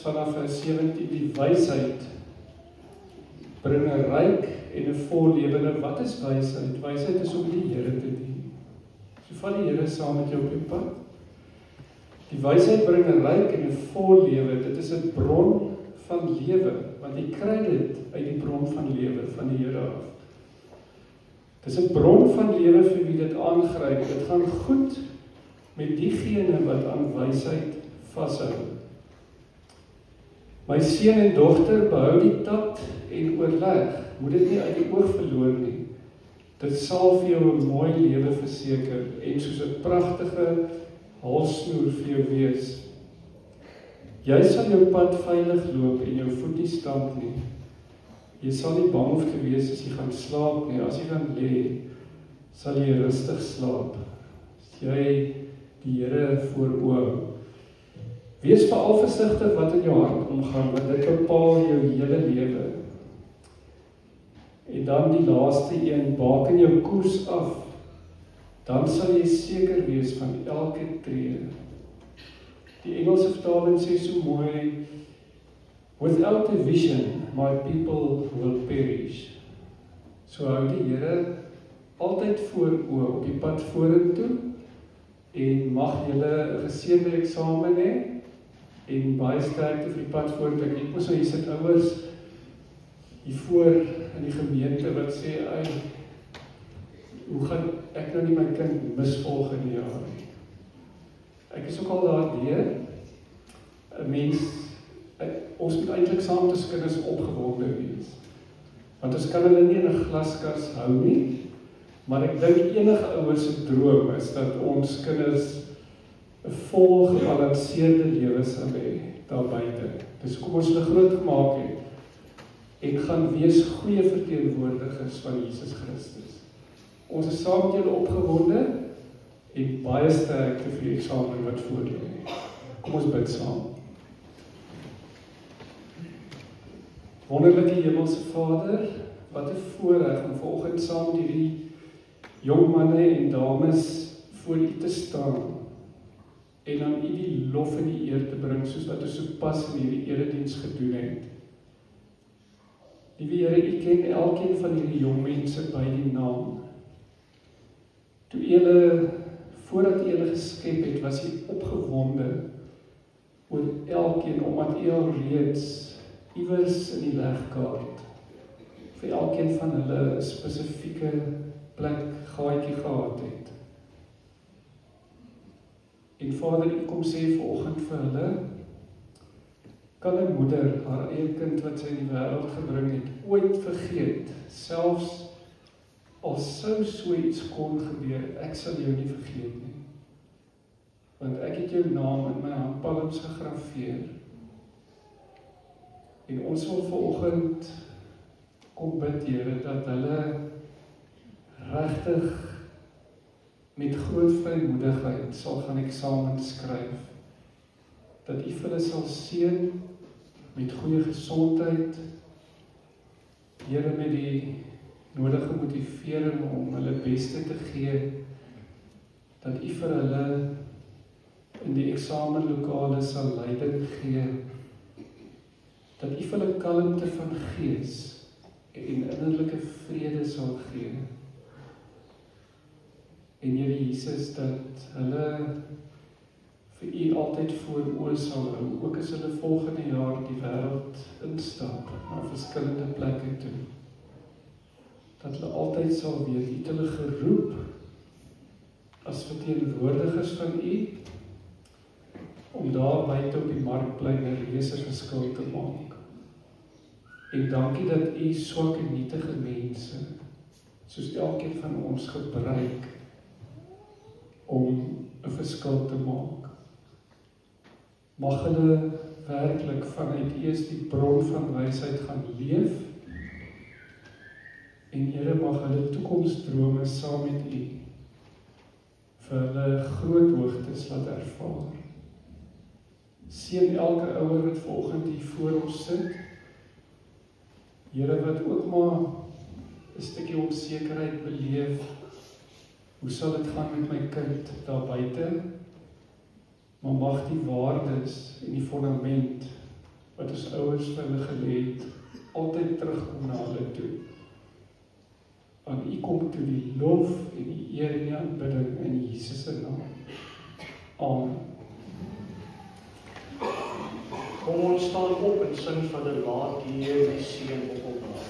vanaf vers 17, die wysheid bring 'n ryk en 'n vol lewe. Wat is wysheid? Wysheid is om die Here te dien. So vat die Here saam met jou op die pad. Die wysheid bring 'n ryk en 'n vol lewe. Dit is 'n bron van lewe, want jy kry dit uit die bron van lewe van die Here af. Dit is 'n bron van lewe vir wie dit aangryp. Dit gaan goed met diegene wat aan wysheid vashou. My seun en dogter, behou die tat en oorleg. Moet dit nie uit die oog verloor nie. Dit sal vir jou 'n mooi lewe verseker en soos 'n pragtige halssnoer vir jou wees. Jy sal jou pad veilig loop en jou voet nie stamp nie. Jy sal nie bang hoef te wees as jy gaan slaap nie. As jy gaan lê, sal jy rustig slaap. As jy die Here voor oë. Wees veral versigtig wat in jou hart omgaan, want dit bepaal jou hele lewe. En dan die laaste een, baken jou koers af, dan sal jy seker wees van elke tree. Die Engelse vertaling sê so mooi, without a vision, my people will perish. So hou die Here altyd voor oë op die pad vorentoe, en mag julle 'n geseënde eksamen hê, en baie sterkte vir die pad vorentoe. Ek moet so hier sit ouers hier voor in die gemeente wat sê, hoe gaan ek nou nie my kind misvolg in die jaar nie? Ek is ook al daardeur, 'n mens, ons moet eintlik saam met ons kinders opgewonde wees. Want ons kan hulle nie in 'n glaskas hou nie, maar ek dink enige ouers se droom is dat ons kinders 'n vol gebalanseerde lewe sal hê daar buite. Dis hoekom ons hulle groot gemaak het en gaan wees goeie verteenwoordigers van Jesus Christus. Ons is saam met julle opgewonde en baie sterkte vir die eksamen wat voor lê. Kom ons bid saam. Wonderlike Hemelse Vader, wat 'n voorreg om vanoggend saam met hierdie jong manne en dames voor U te staan en aan U die lof en die eer te bring, soos wat ons sopas in hierdie erediens gedoen het. Liewe Here, U ken elkeen van hierdie jong mense by die naam. Toe julle, voordat U hulle geskep het, was U opgewonde oor elkeen, omdat U al reeds iewers in die legkaart vir elkeen van hulle 'n spesifieke plek, gaatjie gehad het. En Vader, U kom sê vanoggend vir hulle, kan 'n moeder haar eie kind wat sy in die wêreld gebring het, ooit vergeet, selfs al sou so iets kon gebeur, ek sal jou nie vergeet nie. Want ek het jou naam in my handpalms gegraveer. En ons wil vanoggend kom bid, Here, dat hulle regtig met groot vrymoedigheid sal gaan eksamen skryf. Dat U hulle sal seën met goeie gesondheid, Here, met die nodige motivering om hulle beste te gee, dat U vir hulle in die eksamenlokale sal leiding gee, dat U vir hulle kalmte van gees en innerlike vrede sal gee. En Here Jesus, dat hulle vir U altyd voor oë sal hou, ook as hulle volgende jaar die wêreld instap na verskillende plekke toe. Dat hulle altyd sal weet, U het hulle geroep as verteenwoordigers van U om daar buite op die markplein 'n reuse verskil te maak. En dankie dat U swak en nietige mense, soos elkeen van ons, gebruik om 'n verskil te maak. Mag hulle werklik vanuit U as die bron van wysheid gaan leef, en Here, mag hulle toekomsdrome saam met U vir hulle groot hoogtes laat ervaar. Seën elke ouer wat vanoggend hier voor ons sit, Here, wat ook maar 'n stukkie onsekerheid beleef, hoe sal dit gaan met my kind daar buite? Maar mag die waardes en die fundament wat ons ouers vir hulle gelê het, altyd terugkom na hulle toe. Aan U kom toe die lof en die eer en die aanbidding in Jesus se naam. Amen. Kom ons staan op en sing van die laat die Here die seën op ons.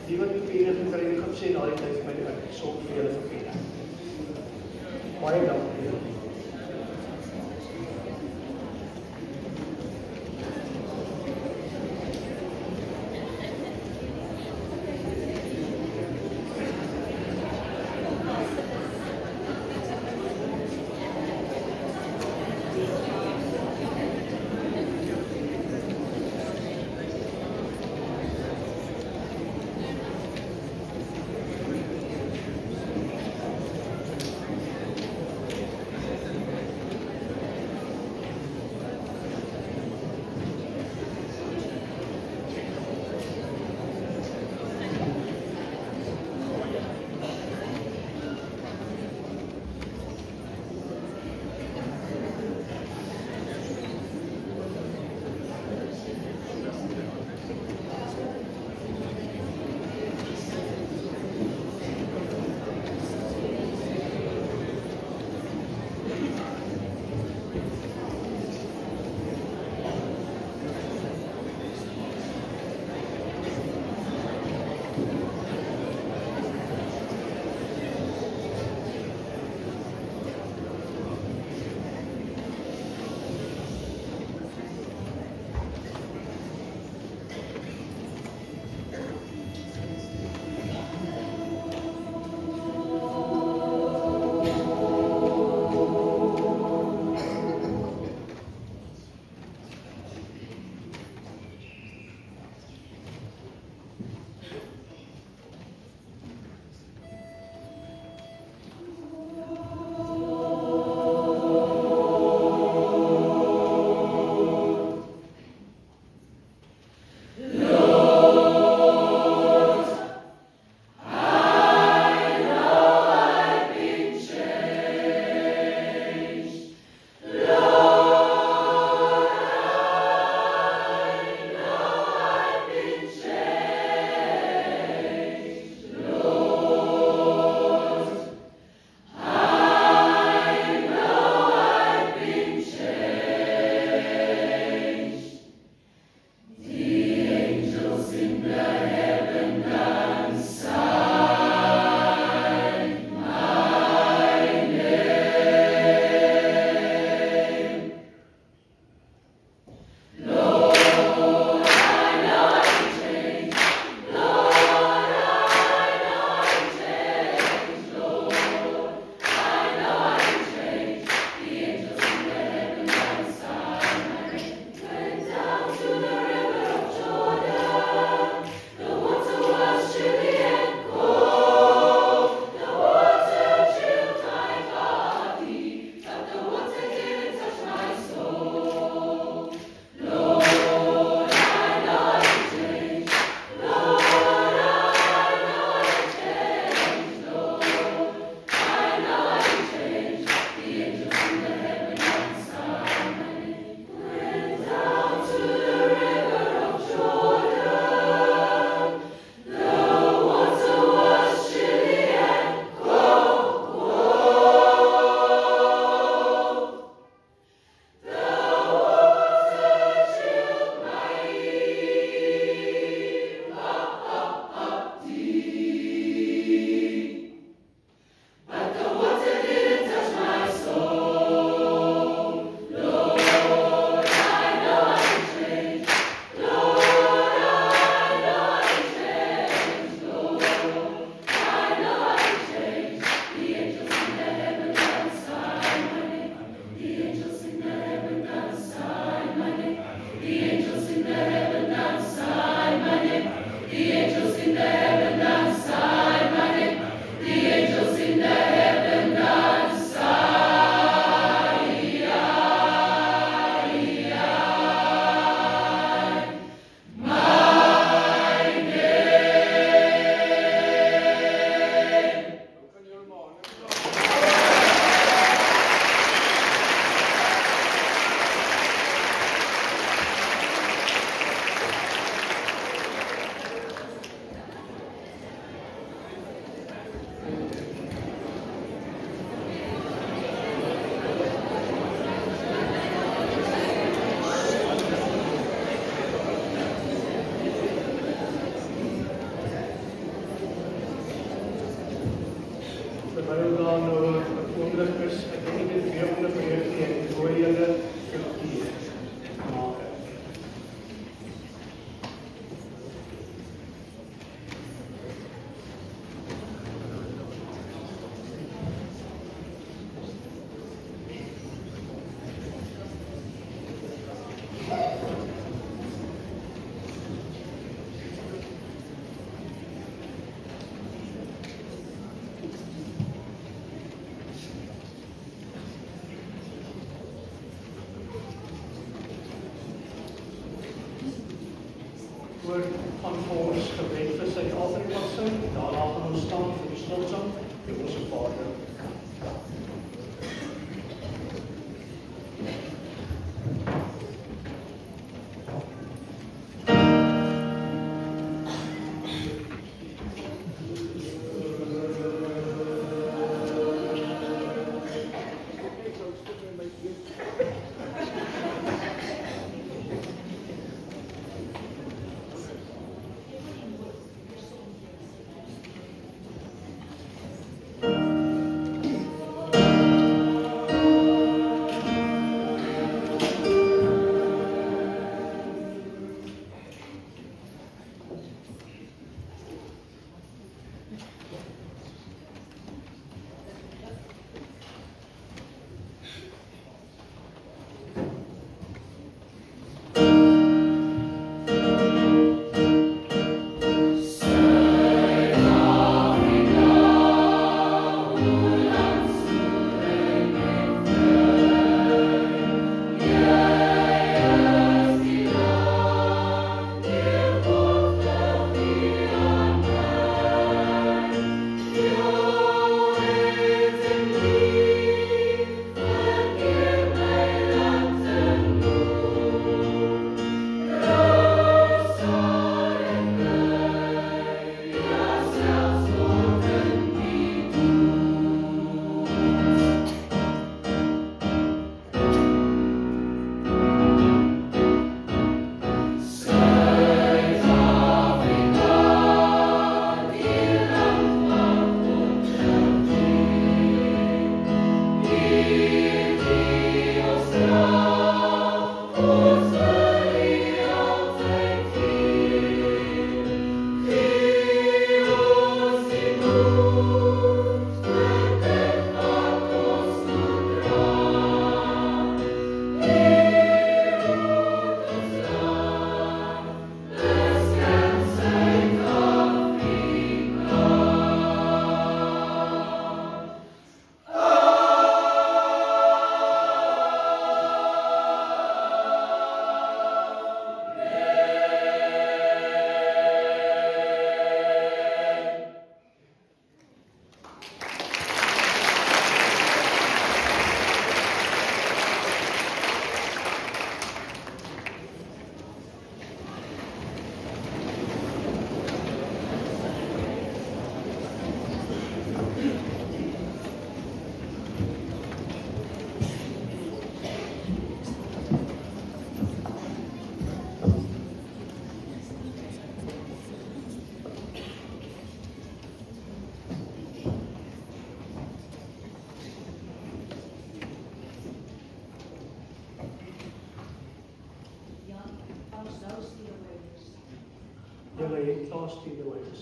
Die wat die penne gekry het, gaan sê na die tyd vir my, ek sorg vir julle vir penne. Baie dankie. woord gaan vir ons gebed vir Suid-Afrika sing. Daarna gaan ons staan vir die slotsang vir ons Vader. Julle het klaar stedelwyers.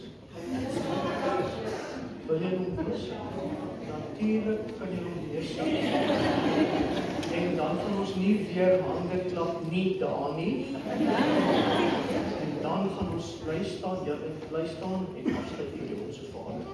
Wil jy hom lees? Natuurlijk kan jy hom lees. En dan gaan ons nie weer hande klap nie daar nie. En dan gaan ons bly staan en afsluit hier ons Vader.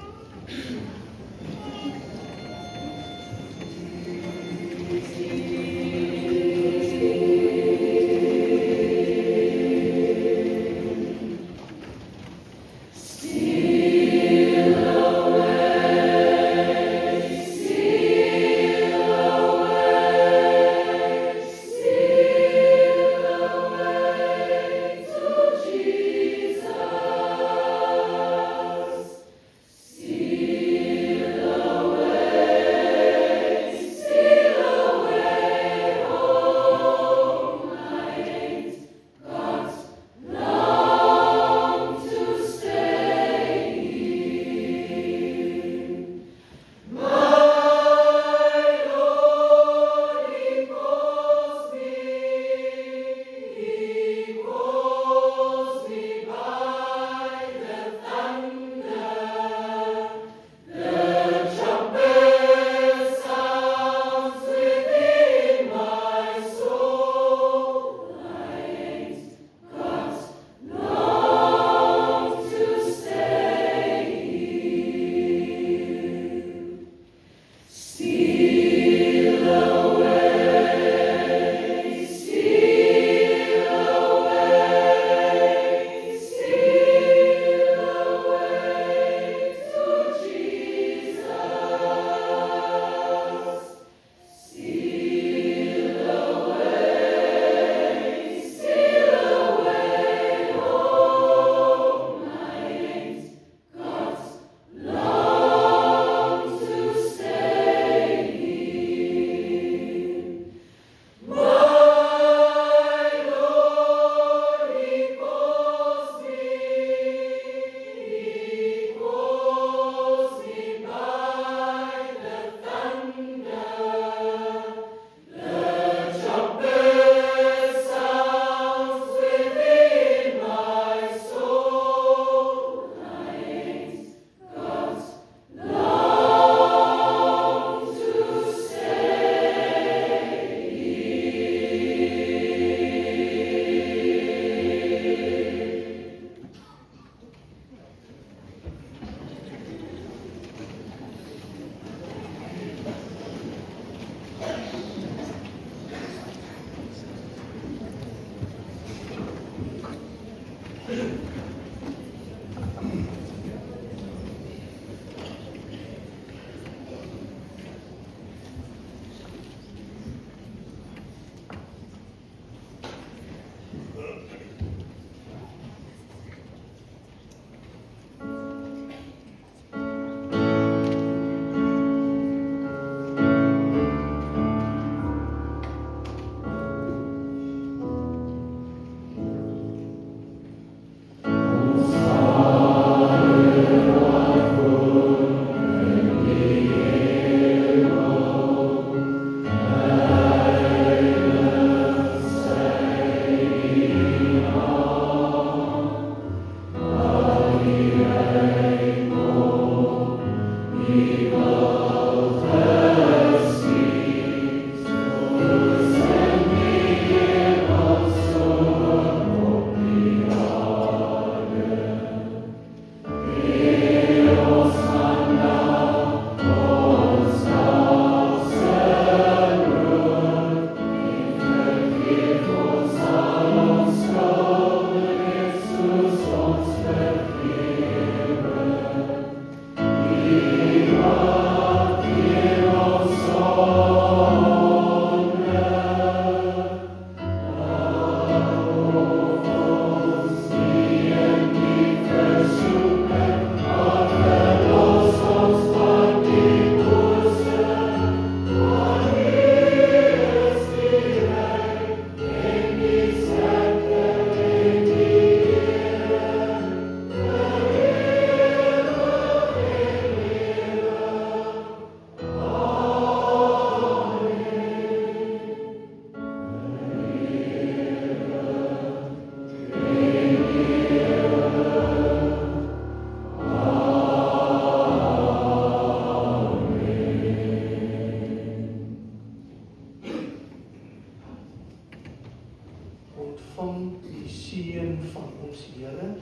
ontvang die seën van ons Here,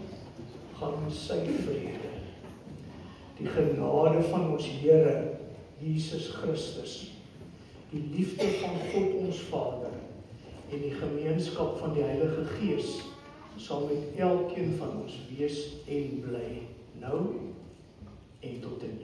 gaan sy vrede, die genade van ons Here Jesus Christus, die liefde van God ons Vader en die gemeenskap van die Heilige Gees sal met elkeen van ons wees en bly, nou en tot in